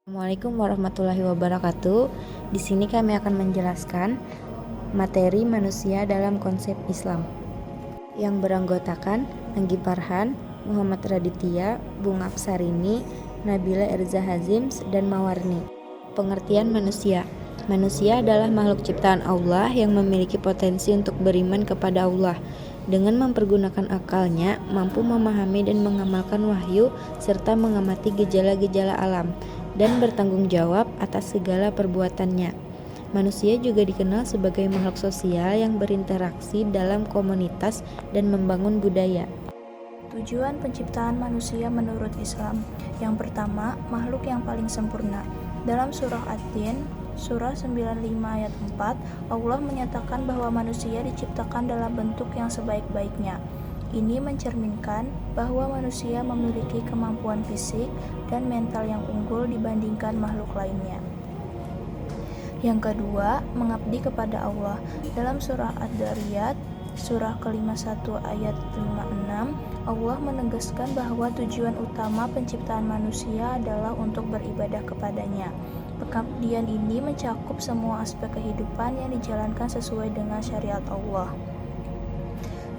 Assalamualaikum warahmatullahi wabarakatuh. Di sini kami akan menjelaskan materi manusia dalam konsep Islam yang beranggotakan Anggi Farhan, Muhammad Raditya, Bung Apsarini, Nabila Erza Hazims, dan Mawarni. Pengertian manusia. Manusia adalah makhluk ciptaan Allah yang memiliki potensi untuk beriman kepada Allah. Dengan mempergunakan akalnya, mampu memahami dan mengamalkan wahyu serta mengamati gejala-gejala alam dan bertanggung jawab atas segala perbuatannya. Manusia juga dikenal sebagai makhluk sosial yang berinteraksi dalam komunitas dan membangun budaya. Tujuan penciptaan manusia menurut Islam. Yang pertama, makhluk yang paling sempurna. Dalam surah At-Tin, surah 95 ayat 4, Allah menyatakan bahwa manusia diciptakan dalam bentuk yang sebaik-baiknya. Ini mencerminkan bahwa manusia memiliki kemampuan fisik dan mental yang unggul dibandingkan makhluk lainnya. Yang kedua, mengabdi kepada Allah. Dalam surah Ad-Dariyat, surah ke-51 ayat 56, Allah menegaskan bahwa tujuan utama penciptaan manusia adalah untuk beribadah kepadanya. Pengabdian ini mencakup semua aspek kehidupan yang dijalankan sesuai dengan syariat Allah.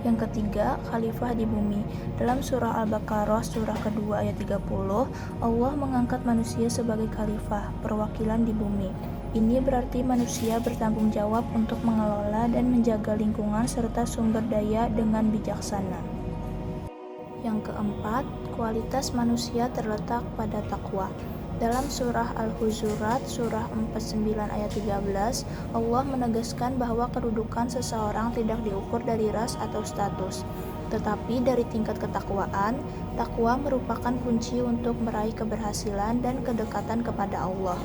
Yang ketiga, khalifah di bumi. Dalam surah Al-Baqarah surah kedua ayat 30, Allah mengangkat manusia sebagai khalifah, perwakilan di bumi. Ini berarti manusia bertanggung jawab untuk mengelola dan menjaga lingkungan serta sumber daya dengan bijaksana. Yang keempat, kualitas manusia terletak pada takwa. Dalam surah Al-Hujurat surah 49 ayat 13, Allah menegaskan bahwa kedudukan seseorang tidak diukur dari ras atau status, tetapi dari tingkat ketakwaan. Takwa merupakan kunci untuk meraih keberhasilan dan kedekatan kepada Allah.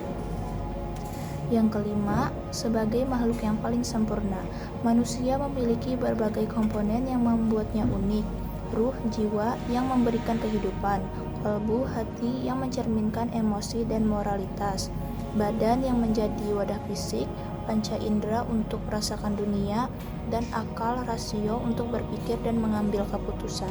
Yang kelima, sebagai makhluk yang paling sempurna, manusia memiliki berbagai komponen yang membuatnya unik. Ruh, jiwa yang memberikan kehidupan, kalbu, hati yang mencerminkan emosi dan moralitas, badan yang menjadi wadah fisik, panca indera untuk merasakan dunia, dan akal rasio untuk berpikir dan mengambil keputusan.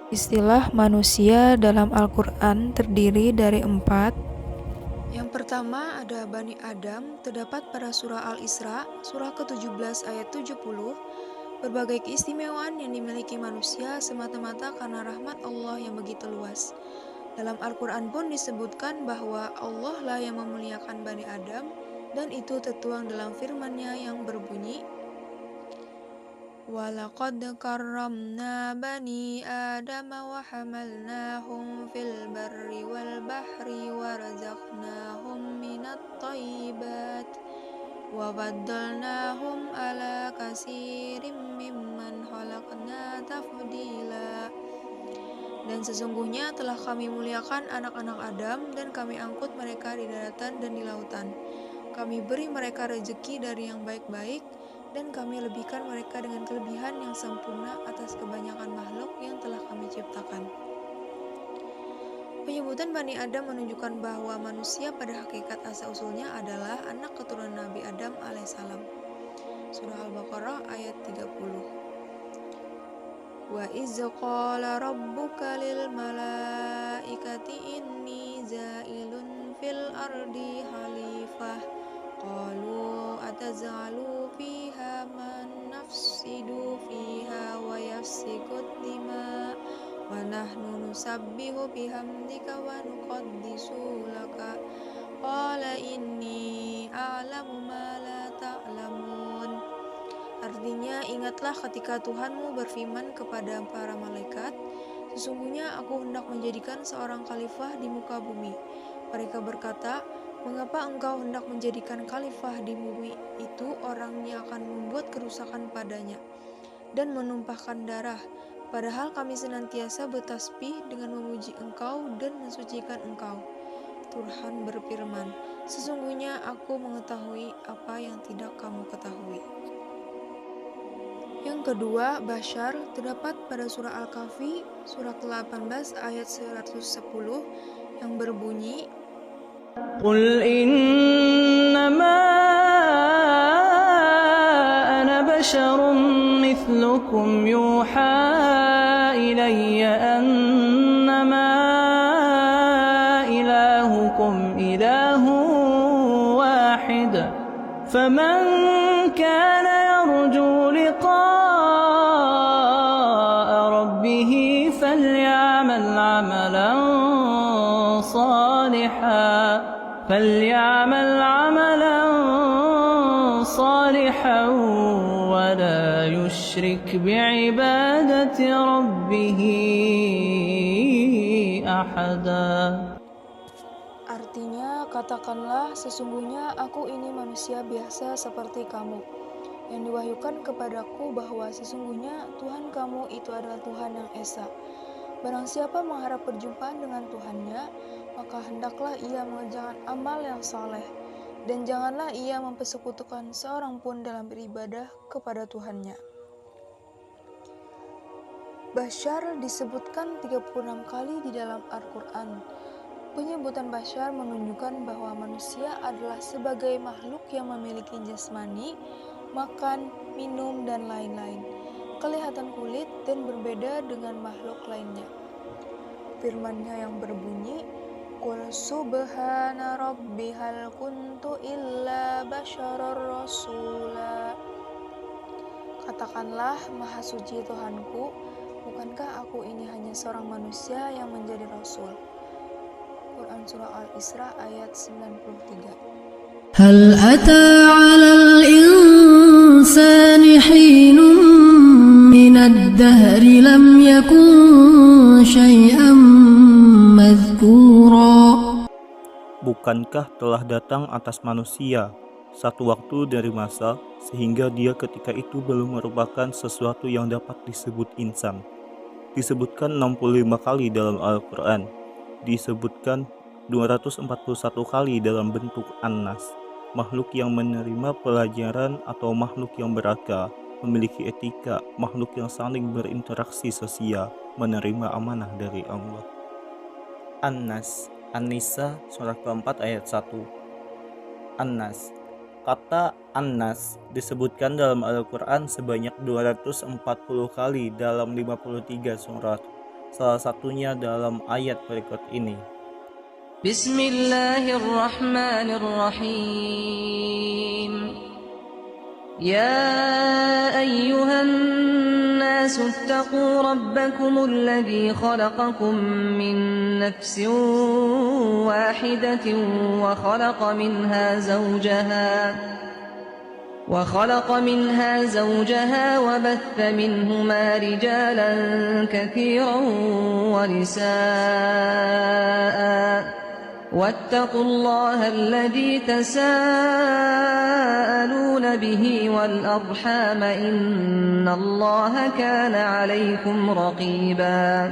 Istilah manusia dalam Al-Quran terdiri dari 4. Yang pertama ada Bani Adam, terdapat pada surah Al-Isra, surah ke-17 ayat 70. Berbagai keistimewaan yang dimiliki manusia semata-mata karena rahmat Allah yang begitu luas. Dalam Al-Quran pun disebutkan bahwa Allah lah yang memuliakan Bani Adam, dan itu tertuang dalam firman-Nya yang berbunyi, وَلَقَدْ كَرَّمْنَا بَنِي آدَمَ وَحَمَلْنَاهُمْ فِي الْبَرِّ وَالْبَحْرِ وَرَزَقْنَاهُم مِّنَ الطَّيِّبَاتِ وَفَضَّلْنَاهُمْ عَلَى كَثِيرٍ مِّمَّنْ خَلَقْنَا تَفْضِيلًا. Dan sesungguhnya telah kami muliakan anak-anak Adam dan kami angkut mereka di daratan dan di lautan. Kami beri mereka rezeki dari yang baik-baik dan kami lebihkan mereka dengan kelebihan yang sempurna atas kebanyakan makhluk yang telah kami ciptakan. Penyebutan Bani Adam menunjukkan bahwa manusia pada hakikat asal-usulnya adalah anak keturunan Nabi Adam alaihissalam. Surah Al-Baqarah ayat 30. Wa iz qala rabbuka lil malaikati inni za'ilun fil ardi khalifah qalu ataz'alu fiha man nafsidu fiha wa yafsikut dima wa nahnu nusabbihu bihamdika wa nuqaddisu laka qala inni a'lamu ma la ta'lamun. Artinya, ingatlah ketika Tuhanmu berfirman kepada para malaikat, sesungguhnya aku hendak menjadikan seorang khalifah di muka bumi. Mereka berkata, mengapa engkau hendak menjadikan khalifah di bumi itu orang yang akan membuat kerusakan padanya dan menumpahkan darah, padahal kami senantiasa bertasbih dengan memuji engkau dan mensucikan engkau. Tuhan berfirman, sesungguhnya aku mengetahui apa yang tidak kamu ketahui. Yang kedua, Bashar, terdapat pada surah Al-Kahfi, surah ke-18 ayat 110 yang berbunyi, قل إنما أنا بشر مثلكم يوحى إلي أنما إلهكم إله واحد فمن كان يرجو لقاء ربه فليعمل عملا صالحا ولا يشرك بعبادة ربه أحدا. Artinya, katakanlah, sesungguhnya aku ini manusia biasa seperti kamu, yang diwahyukan kepadaku bahwa sesungguhnya Tuhan kamu itu adalah Tuhan yang esa. Barang siapa mengharap perjumpaan dengan Tuhannya, maka hendaklah ia mengerjakan amal yang saleh, dan janganlah ia mempersekutukan seorang pun dalam beribadah kepada Tuhannya. Basyar disebutkan 36 kali di dalam Al-Quran. Penyebutan basyar menunjukkan bahwa manusia adalah sebagai makhluk yang memiliki jasmani, makan, minum, dan lain-lain, kelihatan kulit, dan berbeda dengan makhluk lainnya. Firman-Nya yang berbunyi, Qul subhana rabbi hal kuntu illa basyarar rasula. Katakanlah, Maha Suci Tuhanku, bukankah aku ini hanya seorang manusia yang menjadi Rasul? Quran Surah Al-Isra ayat 93. هل أتى على الإنسان حين من الدهر لم يكن شيئا مذكورا. Bukankah telah datang atas manusia satu waktu dari masa sehingga dia ketika itu belum merupakan sesuatu yang dapat disebut insan? Disebutkan 65 kali dalam Al-Quran, disebutkan 241 kali dalam bentuk An-Nas, makhluk yang menerima pelajaran atau makhluk yang berakal, memiliki etika, makhluk yang saling berinteraksi sosial, menerima amanah dari Allah. An-Nas, An-Nisa surah keempat ayat 1. An-Nas. Kata An-Nas disebutkan dalam Al-Quran sebanyak 240 kali dalam 53 surat, salah satunya dalam ayat berikut ini. Bismillahirrahmanirrahim. Ya ayyuhan nasu attaqu rabbakumul ladzi khalaqakum min nafsin wahidatin wa khalaqa minha zawjaha wa batha minhuma rijalan katsiran wa nisaa'a. واتقوا الله الذي تساءلون به والأرحام إن الله كان عليكم رقيبا.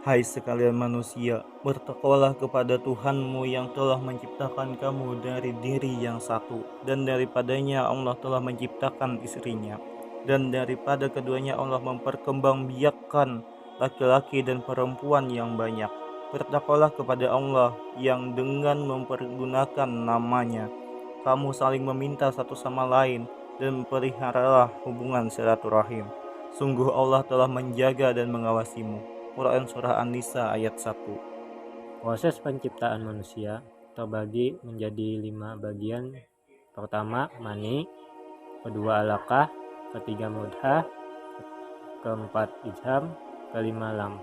Hai sekalian manusia, bertakwalah kepada Tuhanmu yang telah menciptakan kamu dari diri yang satu, dan daripadanya Allah telah menciptakan istrinya, dan daripada keduanya Allah memperkembangbiakkan laki-laki dan perempuan yang banyak. Bertakwalah kepada Allah yang dengan mempergunakan namanya kamu saling meminta satu sama lain, dan peliharalah hubungan silaturahim. Sungguh Allah telah menjaga dan mengawasimu. Quran Surah An-Nisa ayat 1. Proses penciptaan manusia terbagi menjadi 5 bagian. Pertama mani, kedua alaqah, ketiga mudghah, keempat ijham, kelima lam.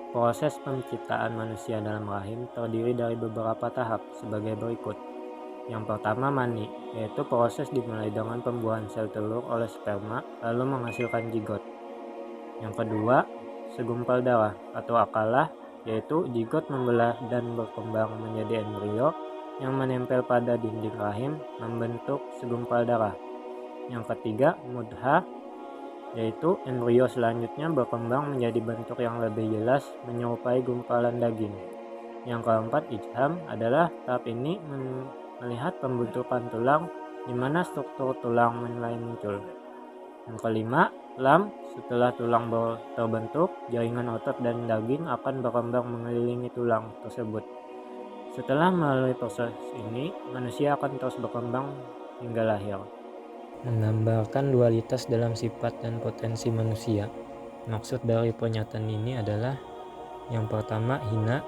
Proses penciptaan manusia dalam rahim terdiri dari beberapa tahap sebagai berikut. Yang pertama mani, yaitu proses dimulai dengan pembuahan sel telur oleh sperma lalu menghasilkan zigot. Yang kedua, segumpal darah atau akalah, yaitu zigot membelah dan berkembang menjadi embrio yang menempel pada dinding rahim membentuk segumpal darah. Yang ketiga, mudghah, yaitu embrio selanjutnya berkembang menjadi bentuk yang lebih jelas menyerupai gumpalan daging. Yang keempat, ijham, adalah tahap ini melihat pembentukan tulang di mana struktur tulang mulai muncul. Yang kelima, lam, setelah tulang terbentuk, jaringan otot dan daging akan berkembang mengelilingi tulang tersebut. Setelah melalui proses ini, manusia akan terus berkembang hingga lahir. Menggambarkan dualitas dalam sifat dan potensi manusia. Maksud dari pernyataan ini adalah yang pertama hina,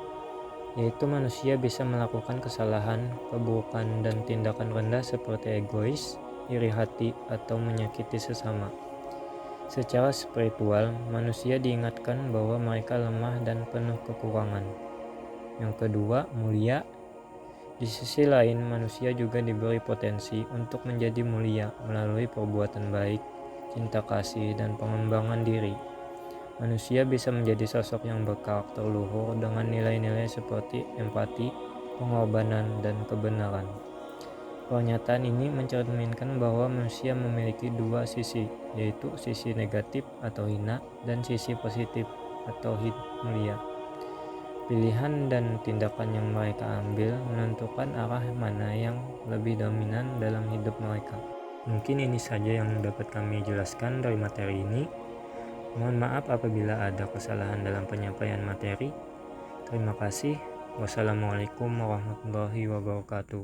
yaitu manusia bisa melakukan kesalahan, keburukan, dan tindakan rendah seperti egois, iri hati, atau menyakiti sesama. Secara spiritual, manusia diingatkan bahwa mereka lemah dan penuh kekurangan. Yang kedua, mulia. Di sisi lain, manusia juga diberi potensi untuk menjadi mulia melalui perbuatan baik, cinta kasih, dan pengembangan diri. Manusia bisa menjadi sosok yang berkarakter luhur dengan nilai-nilai seperti empati, pengorbanan, dan kebenaran. Pernyataan ini mencerminkan bahwa manusia memiliki dua sisi, yaitu sisi negatif atau hina dan sisi positif atau mulia. Pilihan dan tindakan yang mereka ambil menentukan arah mana yang lebih dominan dalam hidup mereka. Mungkin ini saja yang dapat kami jelaskan dari materi ini. Mohon maaf apabila ada kesalahan dalam penyampaian materi. Terima kasih. Wassalamualaikum warahmatullahi wabarakatuh.